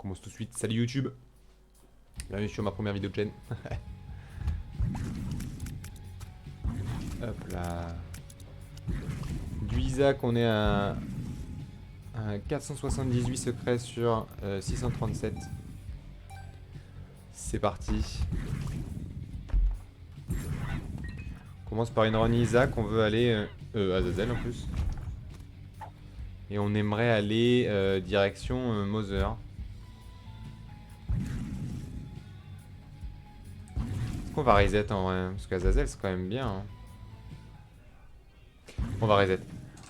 commence tout de suite. Salut YouTube. Bienvenue sur ma première vidéo de chaîne. Hop là. Du Isaac, on est à 478 secrets sur 637. C'est parti. On commence par une run Isaac, on veut aller Azazel en plus. Et on aimerait aller direction Mother. Est-ce qu'on va reset en vrai? Parce qu'Azazel c'est quand même bien. Hein. On va reset.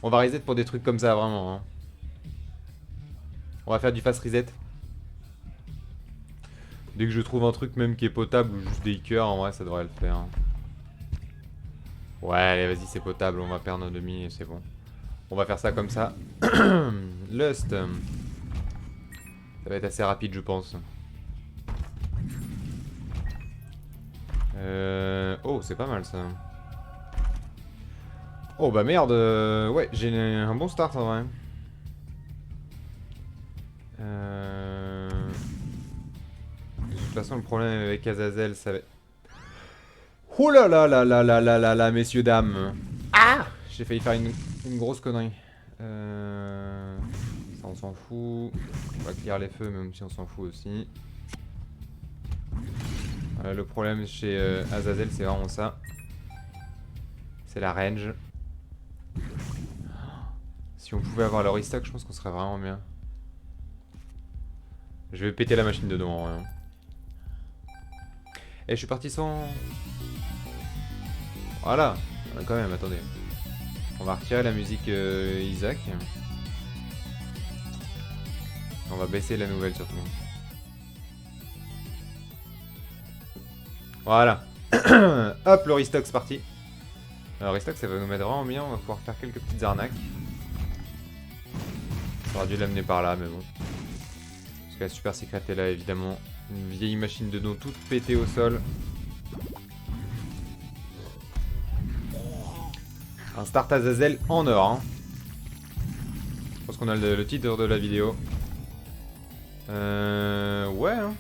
On va reset pour des trucs comme ça vraiment. Hein. On va faire du fast reset. Dès que je trouve un truc même qui est potable ou juste des cœurs, en vrai ça devrait le faire. Ouais, allez, vas-y, c'est potable, on va perdre nos demi et c'est bon. On va faire ça comme ça. Lust. Ça va être assez rapide, je pense. Oh, c'est pas mal ça. Oh bah merde, ouais, j'ai un bon start en vrai. De toute façon, le problème avec Azazel, ça va être... Oh là là là là là là là là, messieurs, dames. Ah! J'ai failli faire une grosse connerie. Ça, on s'en fout. On va clear les feux, même si on s'en fout aussi. Le problème chez Azazel, c'est vraiment ça. C'est la range. Si on pouvait avoir le restock, je pense qu'on serait vraiment bien. Je vais péter la machine dedans. Hein. Eh, je suis parti sans... Voilà. Quand même, attendez. On va retirer la musique Isaac. On va baisser la nouvelle surtout. Voilà. Hop, le restock, c'est parti. Alors, restock, ça va nous mettre vraiment bien. On va pouvoir faire quelques petites arnaques. J'aurais dû l'amener par là, mais bon. Parce que la super secret est là, évidemment. Une vieille machine de dos toute pétée au sol. Un start Azazel en or. Hein. Je pense qu'on a le titre de la vidéo. Ouais. Hein.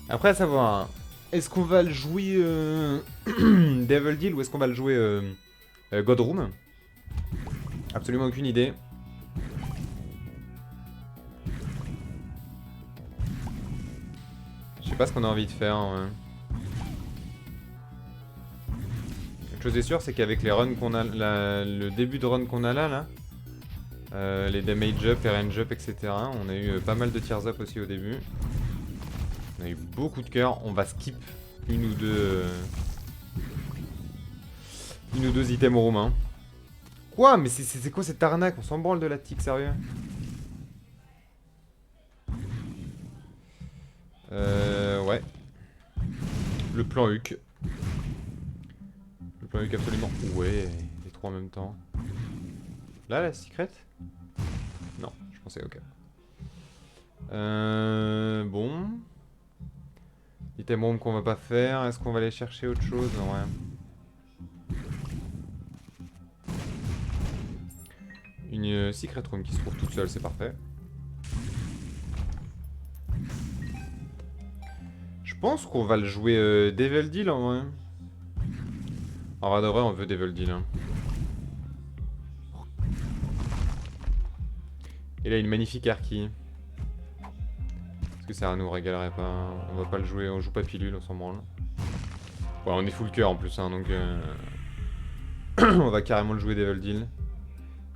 Après, à savoir, est-ce qu'on va le jouer Devil Deal ou est-ce qu'on va le jouer God Room? Absolument aucune idée. Je sais pas ce qu'on a envie de faire. Ouais. Une chose est sûre, c'est qu'avec les runs qu'on a, le début de run qu'on a là, les damage up, range up, etc. On a eu pas mal de tears up aussi au début. On a eu beaucoup de cœurs. On va skip une ou deux items room. Hein. Quoi? Mais c'est quoi cette arnaque? On s'en branle de la tic, sérieux? Ouais. Le plan Huck. Le plan Huck absolument. Ouais, les trois en même temps. Là, la secret? Non, je pensais, ok. Bon. Item room qu'on va pas faire. Est-ce qu'on va aller chercher autre chose? Ouais. Une secret room qui se trouve toute seule, c'est parfait. Je pense qu'on va le jouer Devil Deal en vrai. En vrai de vrai, on veut Devil Deal. Hein. Et là, une magnifique Arki. Est-ce que ça nous régalerait pas? On va pas le jouer, on joue pas pilule, on s'en branle. Ouais, on est full cœur en plus, hein, donc on va carrément le jouer Devil Deal.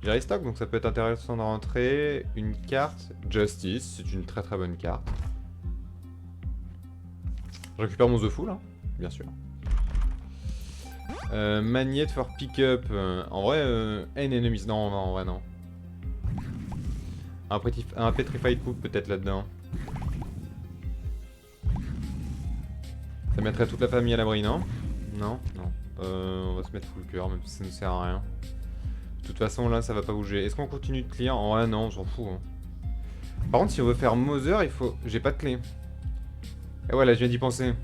J'ai restock, donc ça peut être intéressant de rentrer. Une carte Justice, c'est une très très bonne carte. Je récupère mon The Fool, hein, bien sûr. Magnette for pick-up. En vrai, N enemies. Non, non, en vrai, non. Un Petrified Cook peut-être là-dedans. Ça mettrait toute la famille à l'abri, non? Non, non. On va se mettre full cœur, même si ça ne sert à rien. De toute façon, là, ça va pas bouger. Est-ce qu'on continue de clear? En vrai, non, on s'en fout. Hein. Par contre, si on veut faire Mother, il faut... J'ai pas de clé. Et ouais, là, je viens d'y penser.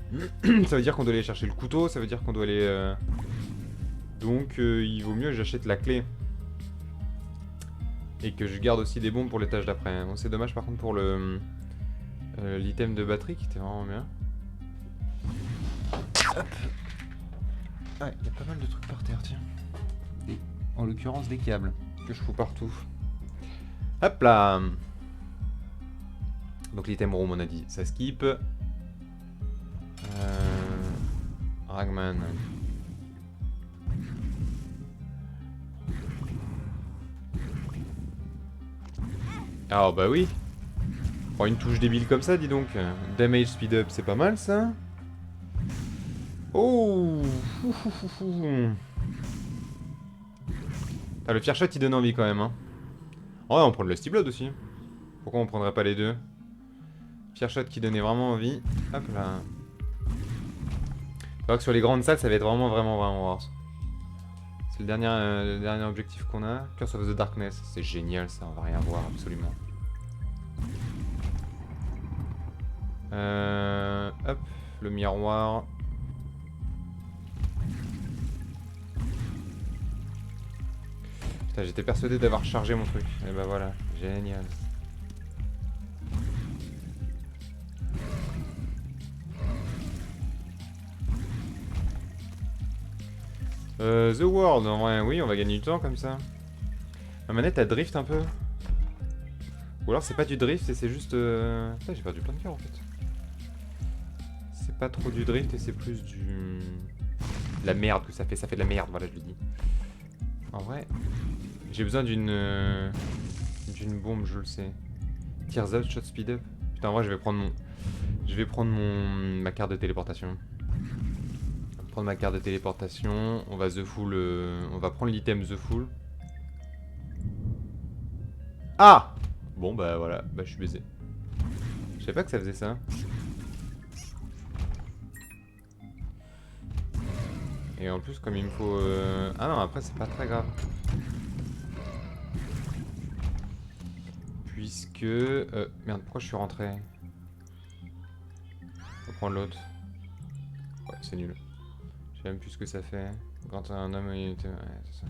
Ça veut dire qu'on doit aller chercher le couteau, ça veut dire qu'on doit aller... Donc, il vaut mieux que j'achète la clé. Et que je garde aussi des bombes pour l'étage d'après. Bon, c'est dommage, par contre, pour le L'item de batterie qui était vraiment bien. Hop. Ouais, il y a pas mal de trucs par terre, tiens. En l'occurrence des câbles que je fous partout. Hop là. Donc l'item room on a dit, ça skip. Ragman. Ah bah oui. Oh, une touche débile comme ça, dis donc. Damage speed up, c'est pas mal ça. Oh. Ah, le Fear Shot il donne envie quand même. Hein. Oh, on prend le Lusty Blood aussi. Pourquoi on prendrait pas les deux? Fear Shot qui donnait vraiment envie. Hop là. Je crois que sur les grandes salles, ça va être vraiment worse. C'est le dernier objectif qu'on a. Curse of the Darkness. C'est génial ça, on va rien voir absolument. Hop, le miroir. Putain, j'étais persuadé d'avoir chargé mon truc. Et bah voilà, génial. The World, en vrai, oui, on va gagner du temps comme ça. Ma manette, elle drift un peu. Ou alors c'est pas du drift et c'est juste... Putain, j'ai perdu plein de cœurs en fait. C'est pas trop du drift et c'est plus du... de la merde que ça fait de la merde, voilà, je le dis. En vrai, j'ai besoin d'une bombe, je le sais. Tears out, shot speed up. Putain, en vrai, je vais prendre ma carte de téléportation. On va prendre ma carte de téléportation. On va The Full. On va prendre l'item The Full. Ah! Bon, bah voilà, bah je suis baisé. Je savais pas que ça faisait ça. Et en plus, comme il me faut... Ah non, après, c'est pas très grave. Puisque... merde, pourquoi je suis rentré? On va prendre l'autre. Ouais, c'est nul. Je sais même plus ce que ça fait. Quand un homme... Ouais, c'est ça.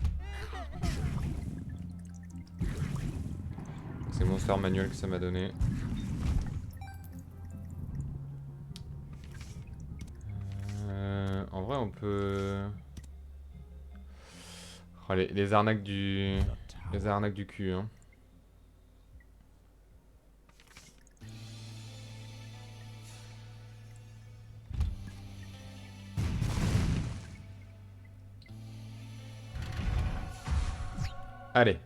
C'est Monster Manual que ça m'a donné. En vrai, on peut... Oh, les arnaques du... Les arnaques du cul, hein. Allez.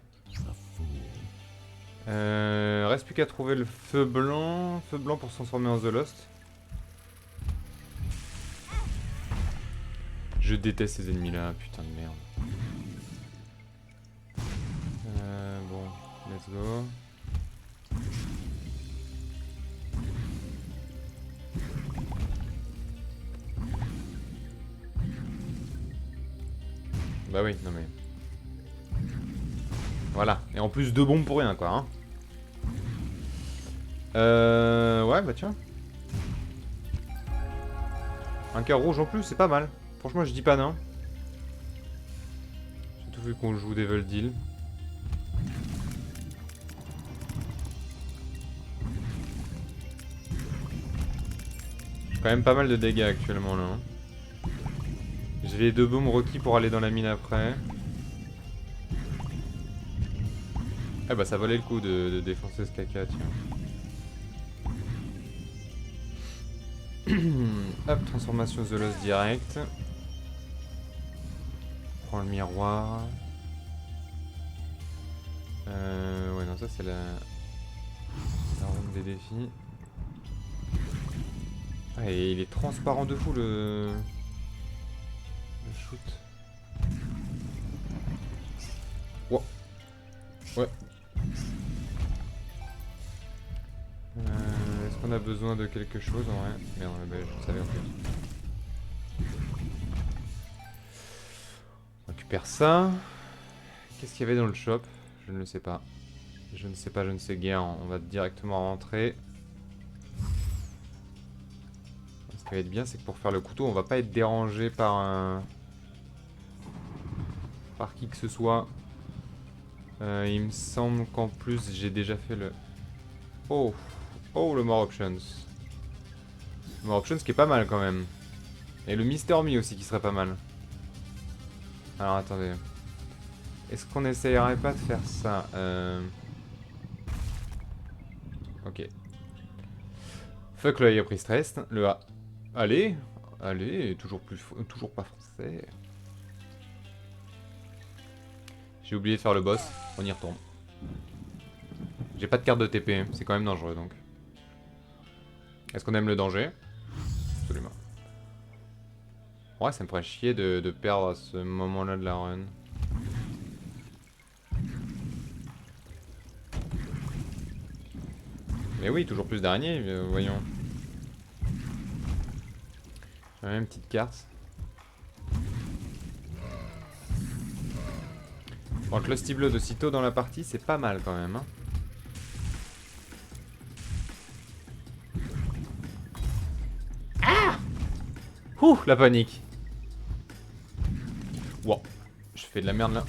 Reste plus qu'à trouver le feu blanc. Feu blanc pour se transformer en The Lost. Je déteste ces ennemis là, putain de merde. Bon, let's go. Bah oui, non mais... Voilà, et en plus 2 bombes pour rien quoi, hein. Ouais, bah tiens. Un cœur rouge en plus, c'est pas mal. Franchement, je dis pas non. Surtout vu qu'on joue Devil Deal. J'ai quand même pas mal de dégâts actuellement là. Hein. J'ai les 2 bombes requis pour aller dans la mine après. Ah bah ça valait le coup de défoncer ce caca, tiens. Hop, transformation The Lost direct. Prends le miroir. Ouais, non, ça c'est la ronde des défis. Ah, et il est transparent de fou le shoot. Wow. Ouais. Est-ce qu'on a besoin de quelque chose en vrai? Merde, bah, je savais en fait. On récupère ça. Qu'est-ce qu'il y avait dans le shop? Je ne le sais pas. Je ne sais pas, je ne sais guère. On va directement rentrer. Ce qui va être bien, c'est que pour faire le couteau, on va pas être dérangé par un... par qui que ce soit. Il me semble qu'en plus, j'ai déjà fait le... Oh! Oh, le More Options. Le More Options qui est pas mal quand même. Et le Mister Me aussi qui serait pas mal. Alors attendez. Est-ce qu'on essayerait pas de faire ça Ok. Fuck le high pris stress. Le A. Allez. Allez, toujours pas français. J'ai oublié de faire le boss. On y retourne. J'ai pas de carte de TP. C'est quand même dangereux donc. Est-ce qu'on aime le danger? Absolument. Ouais, ça me ferait chier de perdre à ce moment-là de la run. Mais oui, toujours plus d'araignées, voyons. Une petite carte. Bon, le Lusty Blood aussitôt dans la partie, c'est pas mal quand même. Hein. Ah! Ouh, la panique. Wow, je fais de la merde là.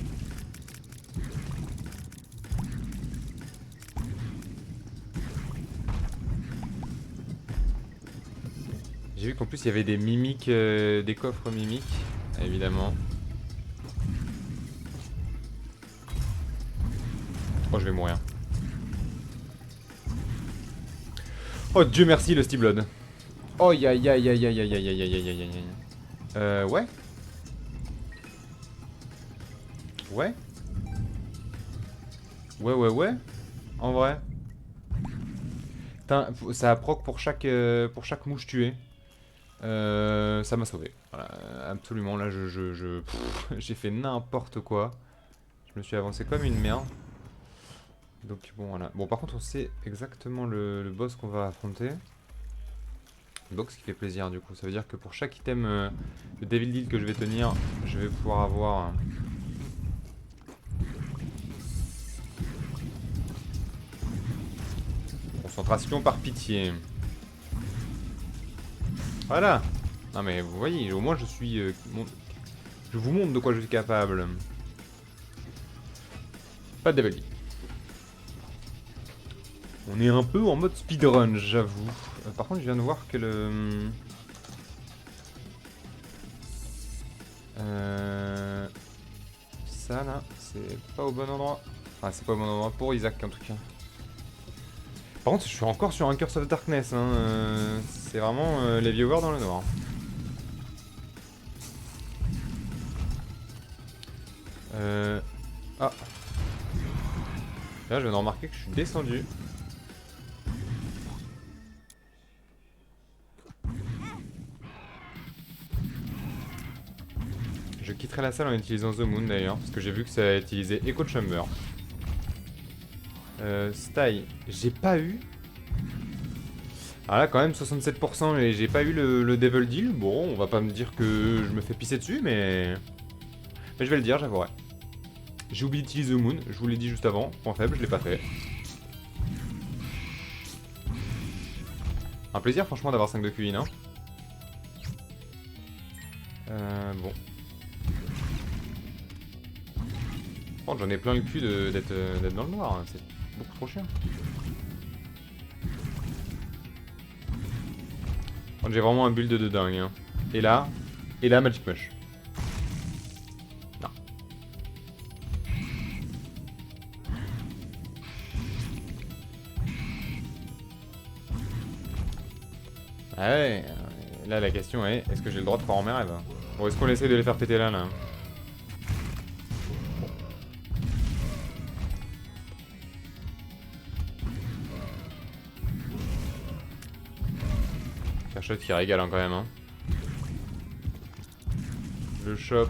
J'ai vu qu'en plus il y avait des mimiques, des coffres mimiques, évidemment. Oh, je vais mourir. Oh, Dieu merci, le Steel Blood. Oh, aïe aïe aïe aïe aïe aïe aïe aïe aïe aïe aïe aïe. Ouais. Ouais. Ouais. En vrai. Putain, ça proc pour chaque mouche tuée. Ça m'a sauvé. Voilà, absolument, là, j'ai fait n'importe quoi. Je me suis avancé comme une merde. Donc bon, voilà. Bon, par contre, on sait exactement le boss qu'on va affronter. Donc, ce qui fait plaisir, du coup. Ça veut dire que pour chaque item de Devil Deal que je vais tenir, je vais pouvoir avoir... concentration par pitié. Voilà. Non mais vous voyez, au moins je suis... je vous montre de quoi je suis capable. Pas de Devil Deal. On est un peu en mode speedrun, j'avoue. Par contre, je viens de voir que le... ça là, c'est pas au bon endroit. Enfin, c'est pas au bon endroit pour Isaac en tout cas. Par contre, je suis encore sur un Curse of Darkness. Hein. C'est vraiment les viewers dans le noir. Ah. Là, je viens de remarquer que je suis descendu. Je quitterai la salle en utilisant The Moon d'ailleurs, parce que j'ai vu que ça a utilisé Echo Chamber. Style, j'ai pas eu. Alors là, quand même, 67% et j'ai pas eu le Devil Deal. Bon, on va pas me dire que je me fais pisser dessus, mais je vais le dire, j'avouerai. J'ai oublié d'utiliser The Moon, je vous l'ai dit juste avant. Point faible, je l'ai pas fait. Un plaisir, franchement, d'avoir 5 de QI, non? Bon. Oh, j'en ai plein le cul d'être dans le noir, hein. C'est beaucoup trop chiant. Oh, j'ai vraiment un build de dingue. Hein. Et là, Magic Mush. Non. Ah ouais, là la question est, est-ce que j'ai le droit de croire en mes rêves? Bon, est-ce qu'on essaie de les faire péter là Shot qui régale hein, quand même. Hein. Le shop,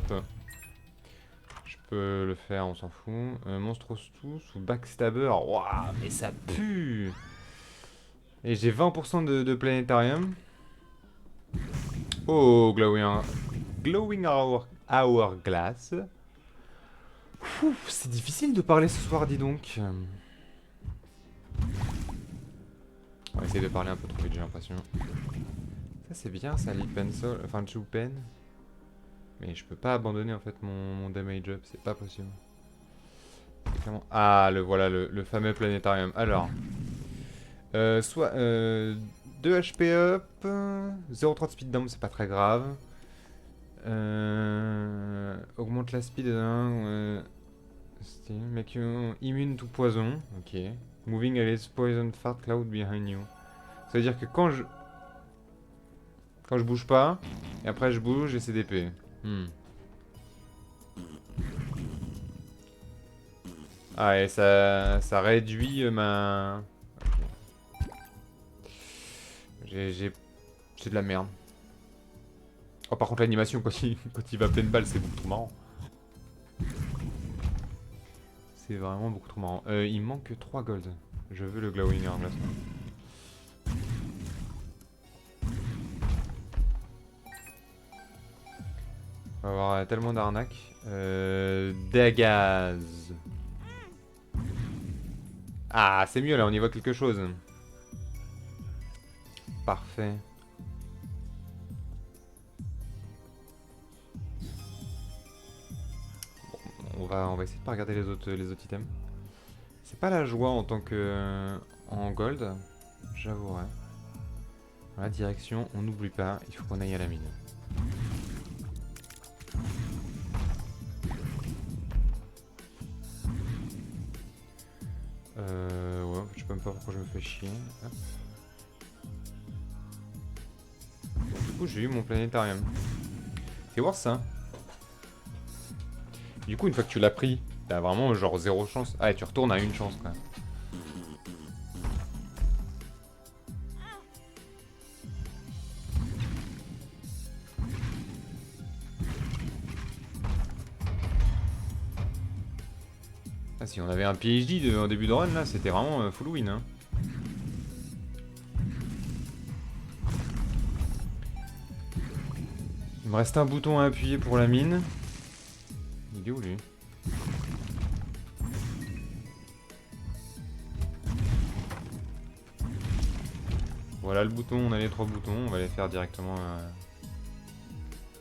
je peux le faire, on s'en fout. Monstros tous ou Backstabber, waouh, mais ça pue. Et j'ai 20% de planétarium. Oh, glowing hourglass. C'est difficile de parler ce soir, dis donc. On va essayer de parler un peu trop vite, j'ai l'impression. Ça c'est bien, ça, Lip Pencil, enfin Chew Pen. Mais je peux pas abandonner en fait mon damage up, c'est pas possible. Clairement... Ah, voilà le fameux planétarium. Alors, Soit 2 HP up, 0,3 de speed down, c'est pas très grave. Augmente la speed de 1. Make you immune to poison. Ok. Moving a poison fart cloud behind you. Ça veut dire que quand je bouge pas, et après je bouge et c'est d'épée. Ah, et ça réduit ma... C'est de la merde. Oh, par contre, l'animation, quand il va pleine balle, c'est beaucoup trop marrant. C'est vraiment beaucoup trop marrant. Il manque 3 gold. Je veux le glowing arm là. On va avoir tellement d'arnaques. Dagaz. Ah, c'est mieux là, on y voit quelque chose. Parfait. Bon, on va essayer de pas regarder les autres items. C'est pas la joie en tant que en gold, j'avouerai. Dans la direction, on n'oublie pas, il faut qu'on aille à la mine. Ouais, je sais même pas pourquoi je me fais chier. Hop. Du coup, j'ai eu mon planétarium. C'est voir ça. Du coup, une fois que tu l'as pris, t'as vraiment genre 0 chance. Ah, et tu retournes à 1 chance quoi. Ah, si on avait un PhD en début de run là, c'était vraiment full win hein. Il me reste un bouton à appuyer pour la mine. Il est où lui? Voilà le bouton, on a les 3 boutons, on va les faire directement.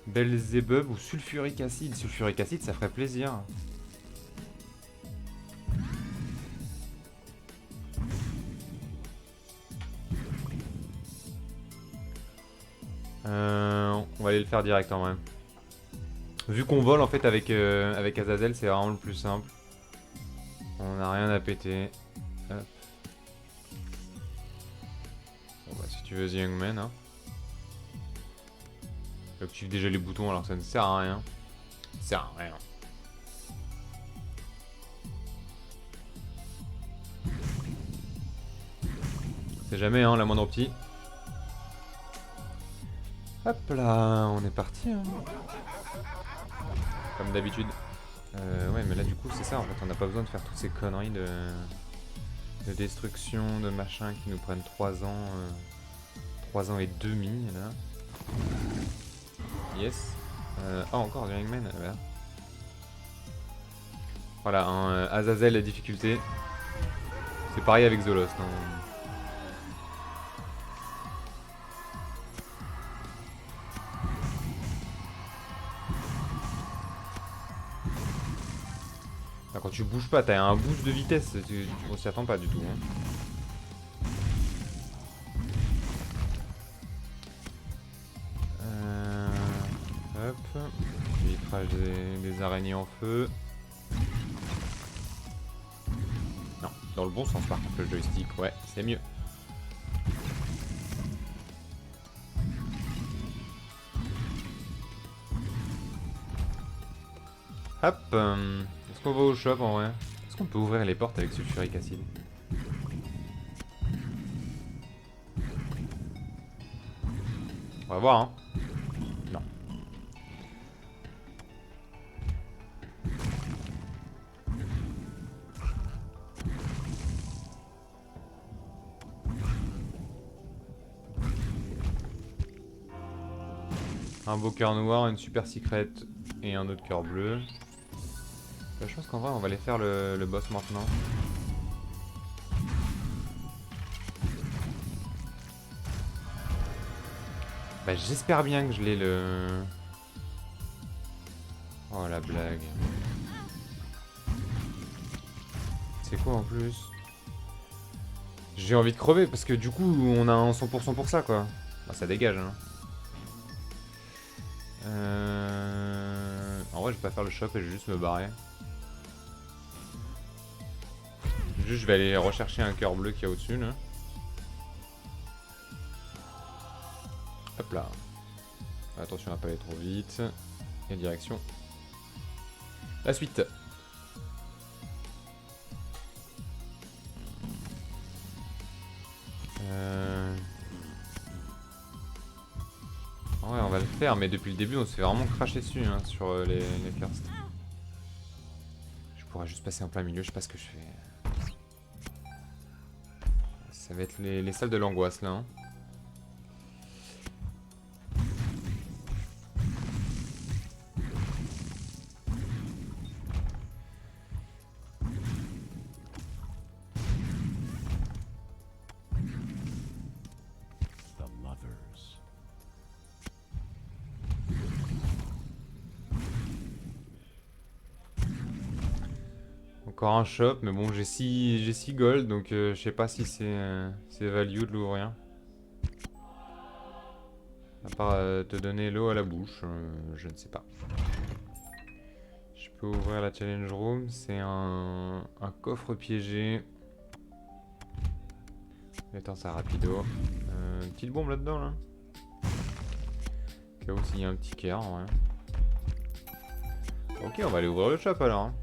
Belzebub ou sulfuric acid. Sulfuric acid, ça ferait plaisir. On va aller le faire direct en vrai. Vu qu'on vole en fait avec Azazel, c'est vraiment le plus simple. On n'a rien à péter. Hop. Bon bah si tu veux The Youngman hein. J'active déjà les boutons alors que ça ne sert à rien. Ça sert à rien. C'est jamais hein la moindre petit. Hop là, on est parti hein. Comme d'habitude. Ouais mais là du coup c'est ça en fait, on n'a pas besoin de faire toutes ces conneries de destruction, de machin qui nous prennent 3 ans. 3 ans et demi là. Yes. Ah encore du Hangman, voilà. Voilà, un Azazel la difficulté. C'est pareil avec The Lost. Hein. Là, quand tu bouges pas, t'as un boost de vitesse, on s'y attend pas du tout. Hein. Hop. Vitrage des araignées en feu. Non, dans le bon sens par contre le joystick, ouais, c'est mieux. Hop. Est-ce qu'on va au shop en vrai? Est-ce qu'on peut ouvrir les portes avec sulfuric acid? On va voir hein. Non. Un beau cœur noir, une super secret et un autre cœur bleu. Je pense qu'en vrai on va aller faire le boss maintenant. Bah j'espère bien que je l'ai le... Oh la blague. C'est quoi en plus? J'ai envie de crever parce que du coup on a un 100% pour ça quoi. Bah, ça dégage hein. En vrai je vais pas faire le shop et je vais juste me barrer. Juste je vais aller rechercher un cœur bleu qu'il y a au-dessus là. Hop là. Attention à pas aller trop vite. Et direction. La suite. Ouais, on va le faire, mais depuis le début, on se fait vraiment cracher dessus hein, sur les firsts. Je pourrais juste passer en plein milieu, je sais pas ce que je fais. Ça va être les salles de l'angoisse là. Hein. Encore un shop, mais bon, j'ai 6 gold, donc je sais pas si c'est value de l'ouvrir. À part te donner l'eau à la bouche, je ne sais pas. Je peux ouvrir la challenge room, c'est un coffre piégé. Mettons ça rapido. Une petite bombe là-dedans là. Au cas où s'il y a un petit cœur, ouais. Ok, on va aller ouvrir le shop alors. Hein.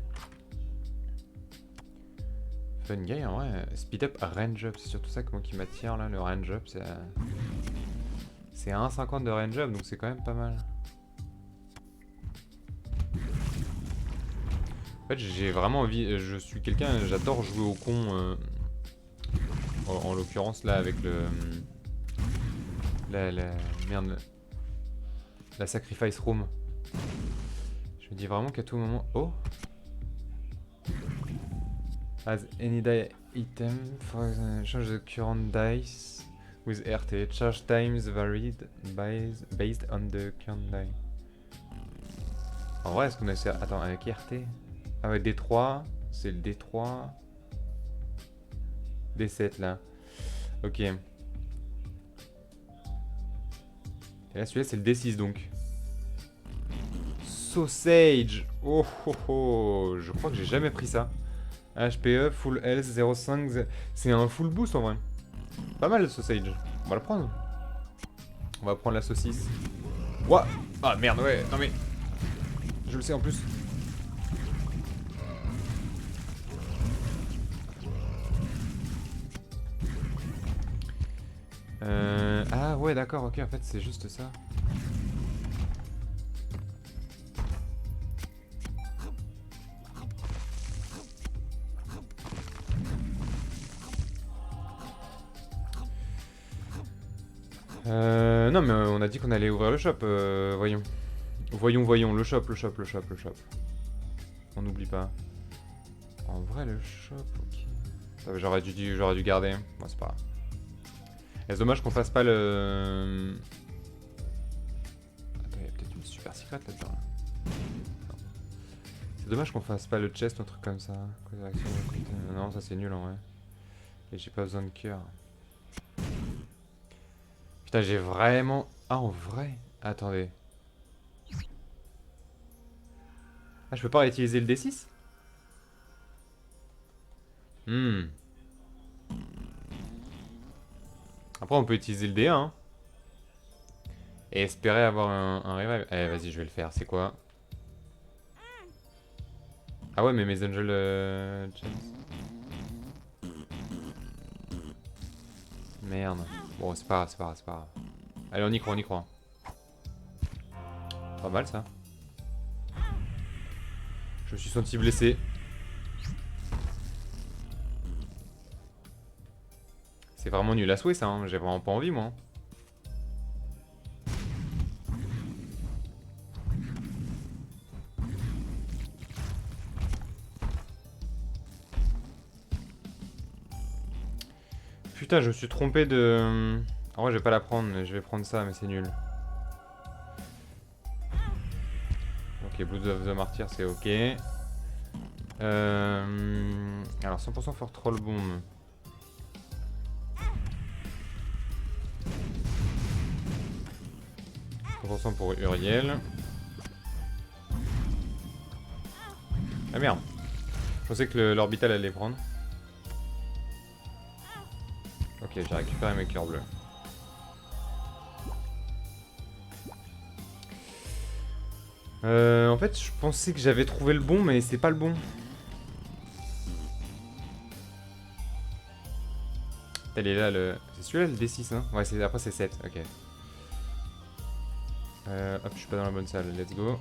Fun guy en vrai. Speed up range up, c'est surtout ça que moi qui m'attire là, le range up, c'est à 1,50 de range up, donc c'est quand même pas mal. En fait, j'ai vraiment envie, je suis quelqu'un, j'adore jouer au con, en l'occurrence là avec merde, la sacrifice room. Je me dis vraiment qu'à tout moment, oh, as any die item for change the current dice with RT, charge times varied based on the current die. En vrai, est-ce qu'on a... Attends, avec RT? Ah ouais, D3, c'est le D3. D7 là. Ok. Et là, celui-là, c'est le D6 donc. Sausage. Oh oh oh. Je crois que j'ai jamais pris ça. HPE, full health, 0,5. C'est un full boost en vrai. Pas mal le sausage. On va le prendre. On va prendre la saucisse. Ouah. Ah merde, ouais. Non mais. Je le sais en plus. Ah ouais d'accord, ok, en fait c'est juste ça. Non mais on a dit qu'on allait ouvrir le shop, voyons. Voyons, le shop. On n'oublie pas. En vrai le shop, ok. J'aurais dû garder, bon c'est pas grave. C'est dommage qu'on fasse pas le... Attends, il y a peut-être une super secret là-dedans. Là. C'est dommage qu'on fasse pas le chest ou un truc comme ça. Non, ça c'est nul en vrai. Et j'ai pas besoin de cœur. Putain, j'ai vraiment... Ah, en vrai? Attendez. Ah, je peux pas réutiliser le D6? Après, on peut utiliser le D1. Hein. Et espérer avoir un revive. Allez, vas-y, je vais le faire. C'est quoi? Ah ouais, mais mes angel Merde. Bon, c'est pas grave. Allez, on y croit. Pas mal ça. Je me suis senti blessé. C'est vraiment nul à souhait ça, hein. J'ai vraiment pas envie moi. Putain, je me suis trompé de... En vrai, je vais pas la prendre, je vais prendre ça, mais c'est nul. Ok, Blood of the Martyr, c'est ok. Alors, 100% for Troll Bomb. 50% pour Uriel. Ah merde. Je pensais que l'orbital allait prendre. Ok, j'ai récupéré mes cœurs bleus. En fait, je pensais que j'avais trouvé le bon, mais c'est pas le bon. Elle est là, le... C'est celui-là, le D6, hein. Ouais, après c'est 7, ok. Hop, je suis pas dans la bonne salle, let's go.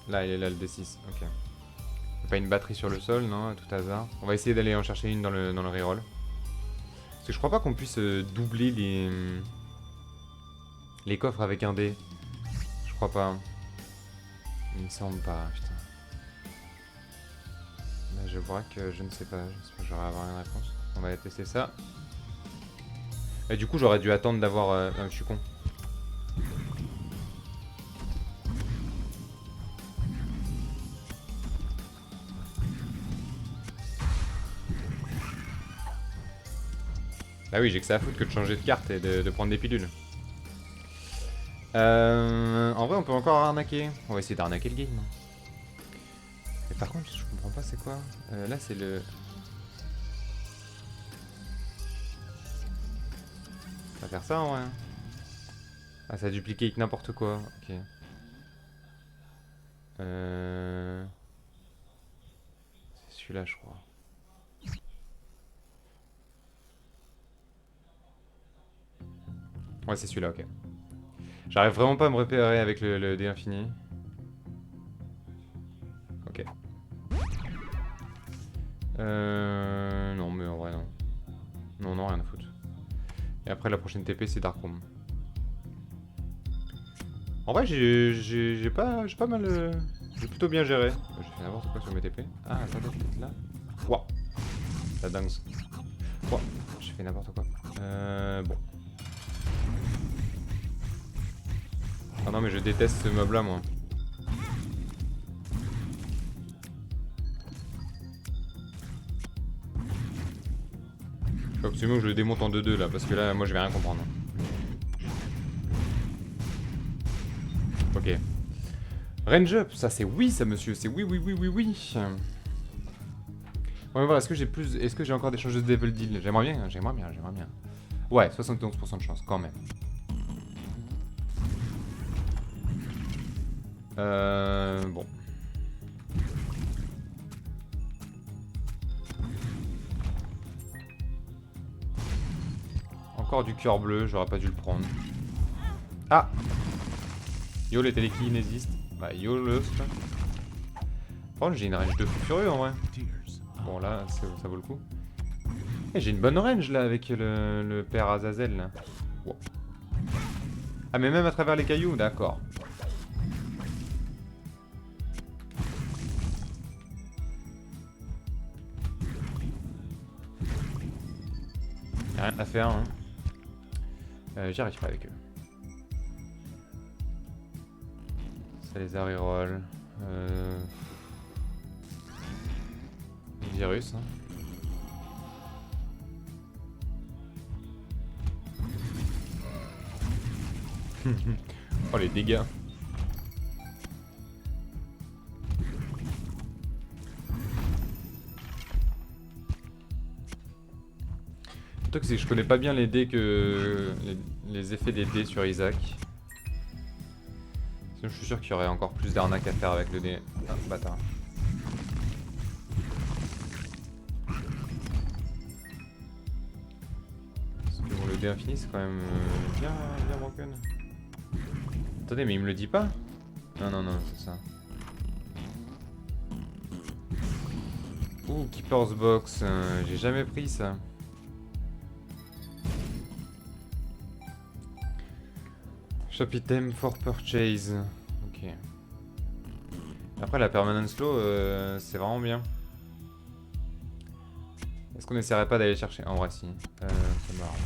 Là, il est là, le D6, ok. Pas une batterie sur le sol, non, à tout hasard. On va essayer d'aller en chercher une dans le reroll. Parce que je crois pas qu'on puisse doubler les coffres avec un dé. Je crois pas. Il me semble pas, putain. Là, je vois que je ne sais pas. J'espère que j'aurai avoir une réponse. On va tester ça. Et du coup, j'aurais dû attendre d'avoir... Non, je suis con. Bah oui, j'ai que ça à foutre que de changer de carte et de prendre des pilules. En vrai, on peut encore arnaquer. On va essayer d'arnaquer le game. Mais par contre, je comprends pas c'est quoi. Là, c'est le... Ça va faire ça en vrai. Ah, ça a dupliqué avec n'importe quoi. Ok. C'est celui-là, je crois. Ouais, c'est celui-là, ok. J'arrive vraiment pas à me repérer avec le dé infini. Ok. Non, mais en vrai, non. Non, non, rien à foutre. Et après, la prochaine TP, c'est Darkroom. En vrai, j'ai pas mal... J'ai plutôt bien géré. J'ai fait n'importe quoi sur mes TP. Ah, ça doit être là. Wouah. La dingue. Wouah. J'ai fait n'importe quoi. Bon. Ah non, mais je déteste ce mob-là, moi. Faut absolument que je le démonte en 2-2 là, parce que là, moi, je vais rien comprendre. Ok. Range up, ça c'est oui, ça monsieur, c'est oui, oui, oui, oui, oui. On va voir, est-ce que j'ai plus... Est-ce que j'ai encore des chances de devil deal? J'aimerais bien, j'aimerais bien, j'aimerais bien. Ouais, 71% de chance, quand même. Bon. Encore du cœur bleu, j'aurais pas dû le prendre. Ah! Yo, les télékinésistes. Bah, yo, le... Par contre, j'ai une range de fou furieux, en vrai. Bon, là, ça vaut le coup. Et j'ai une bonne range, là, avec le père Azazel, là. Wow. Ah, mais même à travers les cailloux, d'accord. Y'a rien à faire, hein. J'y arrive pas avec eux. Ça les a reroll. Virus, hein. Oh les dégâts. Le truc c'est que je connais pas bien les dés que... les effets des dés sur Isaac. Sinon je suis sûr qu'il y aurait encore plus d'arnaques à faire avec le dé. Ah, bâtard. Parce que bon, le dé infini c'est quand même bien broken. Attendez, mais il me le dit pas? Non, non, non, c'est ça. Ouh, Keeper's Box, j'ai jamais pris ça. Shop item for purchase. Ok. Après la permanent slow, c'est vraiment bien. Est-ce qu'on essaierait pas d'aller chercher? En vrai, si. C'est marrant.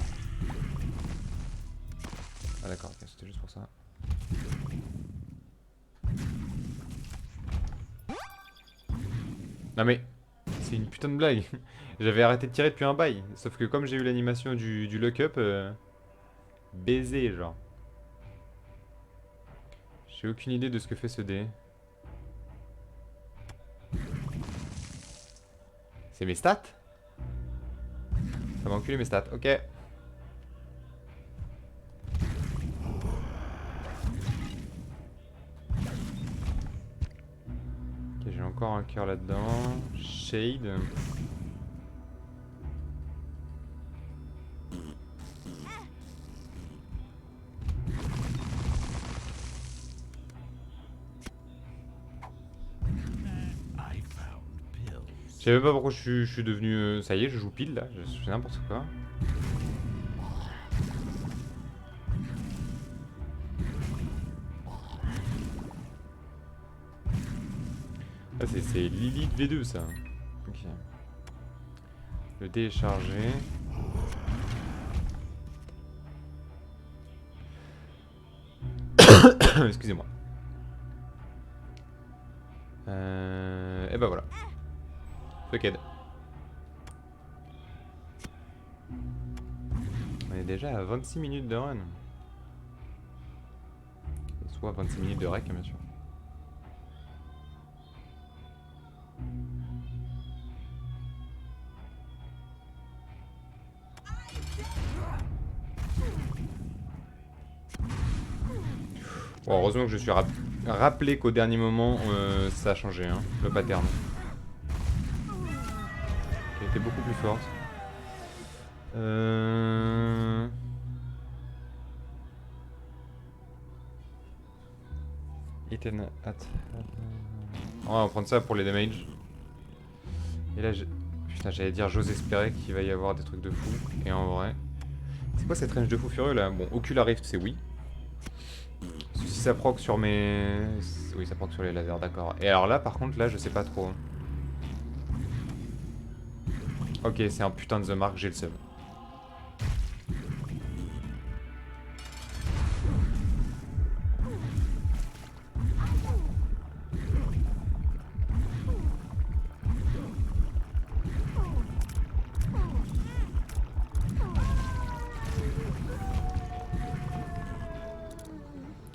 Ah d'accord, okay, c'était juste pour ça. Non mais, c'est une putain de blague. J'avais arrêté de tirer depuis un bail. Sauf que comme j'ai eu l'animation du lock-up, baisé genre. J'ai aucune idée de ce que fait ce dé. C'est mes stats? Ça m'a enculé mes stats, ok. Ok, j'ai encore un cœur là-dedans. Shade. Je sais même pas pourquoi je suis devenu... ça y est, je joue pile là, je fais n'importe quoi. Ah, c'est Lilith V2 ça. Ok. Le dé est chargé. Excusez-moi. Et bah voilà. Fuckhead. On est déjà à 26 minutes de run. Soit 26 minutes de rec, bien sûr. Bon, heureusement que je suis rappelé qu'au dernier moment, ça a changé, hein, le pattern. Qui était beaucoup plus forte. On va prendre ça pour les damage. Et là, putain, j'allais dire, j'ose espérer qu'il va y avoir des trucs de fou. Et en vrai... C'est quoi cette range de fou furieux là? Bon, Ocular Rift, c'est oui. Si ça proc sur mes... Oui, ça proc sur les lasers, d'accord. Et alors là, par contre, là, je sais pas trop. Ok, c'est un putain de The Mark, j'ai le seum.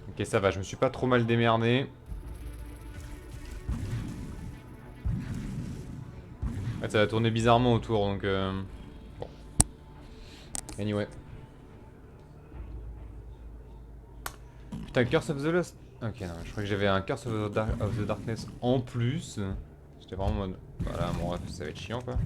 Ok, ça va, je me suis pas trop mal démerdé. En fait, ça va tourner bizarrement autour, donc... Bon. Anyway. Putain, Curse of the Lost. Ok, non, je crois que j'avais un Curse of the Darkness en plus. J'étais vraiment en mode... Voilà, mon ref, ça va être chiant, quoi.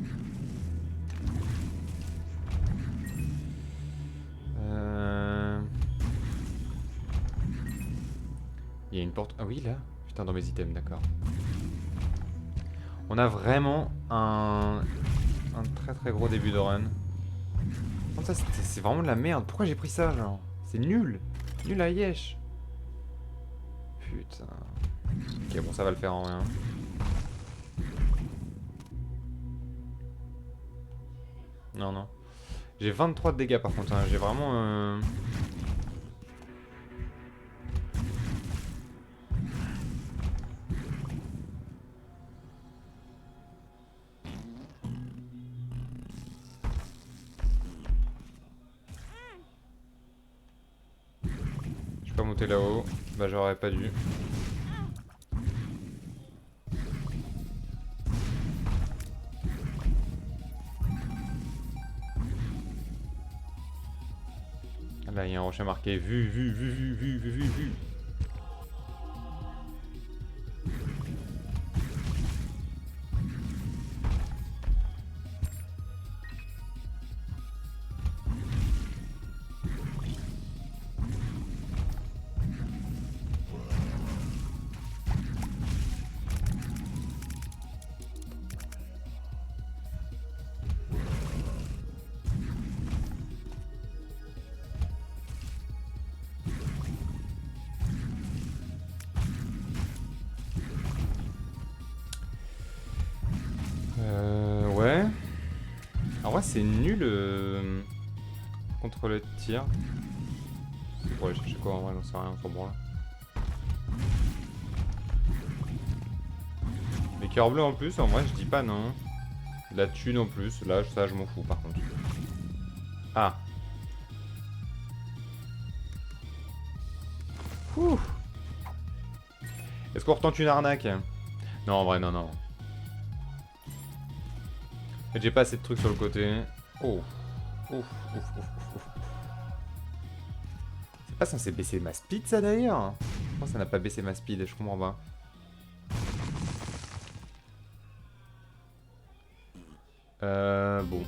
Il y a une porte... Ah oui, là. Putain, dans mes items, d'accord. On a vraiment un très très gros début de run. Comme ça, c'est vraiment de la merde. Pourquoi j'ai pris ça, genre? C'est nul. Nul à Yesh. Putain. Ok, bon, ça va le faire en rien. Non, non. J'ai 23 de dégâts par contre. Hein. J'ai vraiment... Je peux pas monter là-haut. Bah, j'aurais pas dû. Là, il y a un rocher marqué vu. Ouais. En vrai, c'est nul contre le tir. C'est pour aller chercher quoi en vrai, j'en sais rien, on s'en branle. Les cœurs bleus en plus, en vrai, je dis pas non. La thune en plus, là, ça, je m'en fous par contre. Ah. Ouh. Est-ce qu'on retente une arnaque? Non, en vrai, non, non. J'ai pas assez de trucs sur le côté. Oh. Ouf, ouf, ouf, ouf. C'est pas censé baisser ma speed, ça, d'ailleurs? Pourquoi ça n'a pas baissé ma speed? Je comprends pas. Bon.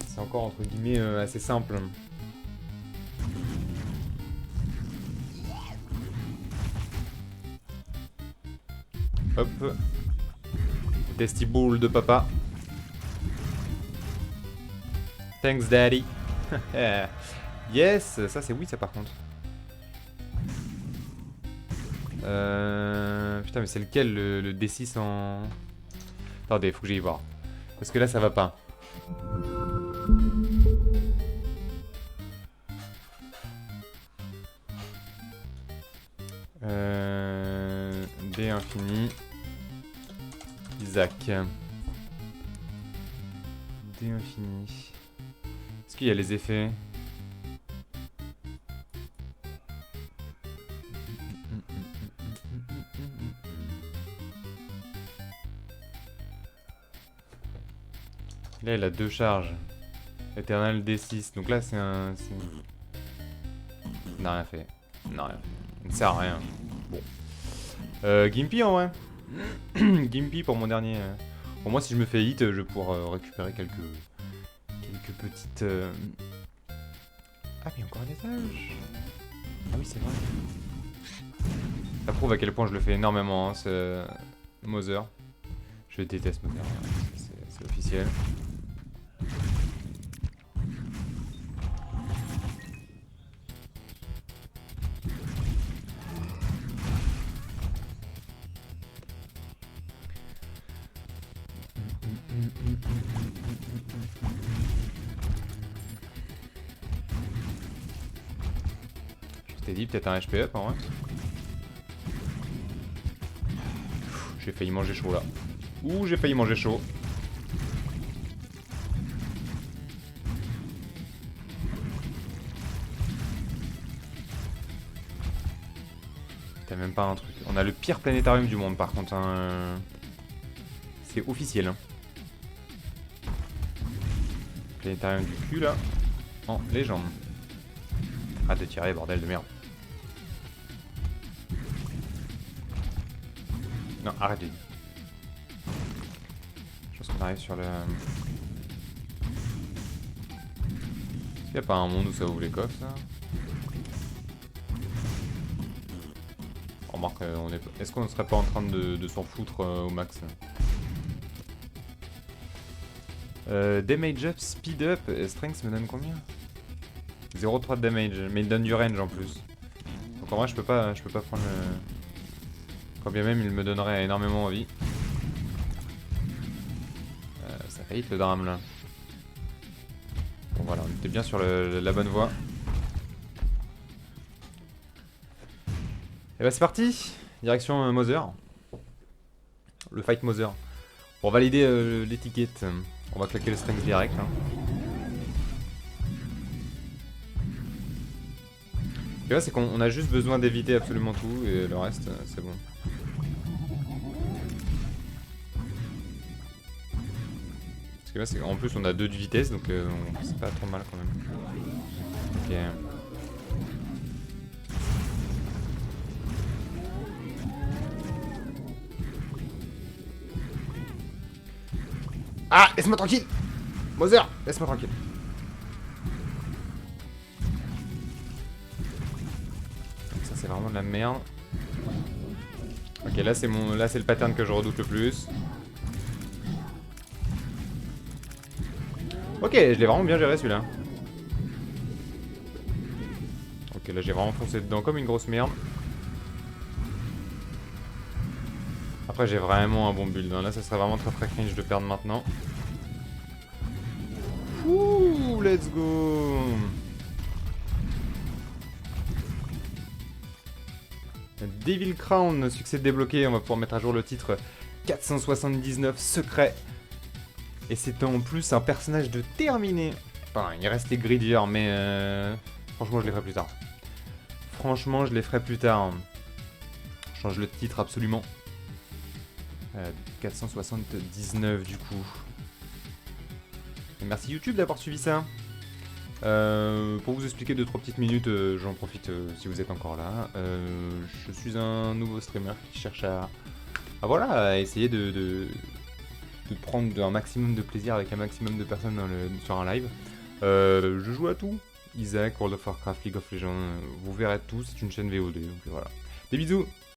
C'est encore, entre guillemets, assez simple. Hop. Testy ball de papa. Thanks daddy. Yes, ça c'est oui ça par contre. Putain mais c'est lequel le D6 en... Attendez, faut que j'aille voir. Parce que là ça va pas. D infini. Isaac. D infini. Est-ce qu'il y a les effets? Là il a 2 charges. Eternal D6. Donc là c'est un... Il n'a rien fait. Il n'a rien fait. Il ne sert à rien. Bon. Gimpy en vrai. Gimpy pour mon dernier. Pour moi si je me fais hit, je vais pouvoir récupérer quelques petites... Ah mais encore des âges. Ah oui c'est vrai. Ça prouve à quel point je le fais énormément, hein, ce Mother. Je déteste Mother, c'est officiel. Je t'ai dit peut-être un HP up en vrai. J'ai failli manger chaud là. Ouh, j'ai failli manger chaud. T'as même pas un truc. On a le pire planétarium du monde par contre. Hein. C'est officiel. Hein. Planétarium du cul là. En légende. Arrête de tirer, bordel de merde. Non, arrête de dire. Je pense qu'on arrive sur le... Est-ce qu'il n'y a pas un monde où ça ouvre les coffres, ça? Remarque, on est... Est-ce qu'on ne serait pas en train de s'en foutre au max? Damage up, speed up, et strength me donne combien? 0,3 de damage, mais il donne du range en plus. Donc en vrai je peux pas prendre le... Quand bien même il me donnerait énormément envie. Ça fait hit le drame là. Bon voilà, on était bien sur la bonne voie. Et bah c'est parti. Direction Mother. Le fight Mother. Pour valider l'étiquette, on va claquer le strength direct. Hein. Et là c'est qu'on a juste besoin d'éviter absolument tout et le reste c'est bon. Parce que là c'est en plus on a 2 de vitesse donc c'est pas trop mal quand même. Ok. Ah, laisse-moi tranquille! Mother, laisse-moi tranquille. Ça c'est vraiment de la merde. Ok, là c'est le pattern que je redoute le plus. Ok, je l'ai vraiment bien géré celui-là. Ok, là j'ai vraiment foncé dedans comme une grosse merde. Après j'ai vraiment un bon build, hein. Là ça serait vraiment très cringe de perdre maintenant. Ouh, let's go. Devil Crown, succès débloqué, on va pouvoir mettre à jour le titre 479 secret. Et c'est en plus un personnage de terminé. Enfin, il reste les Gridier, mais franchement, je les ferai plus tard. Franchement, je les ferai plus tard. Je change le titre absolument. 479 du coup. Et merci YouTube d'avoir suivi ça. Pour vous expliquer 2-3 petites minutes, j'en profite si vous êtes encore là. Je suis un nouveau streamer qui cherche voilà, à essayer de prendre un maximum de plaisir avec un maximum de personnes sur un live. Je joue à tout. Isaac, World of Warcraft, League of Legends, vous verrez tout, c'est une chaîne VOD, donc voilà. Des bisous!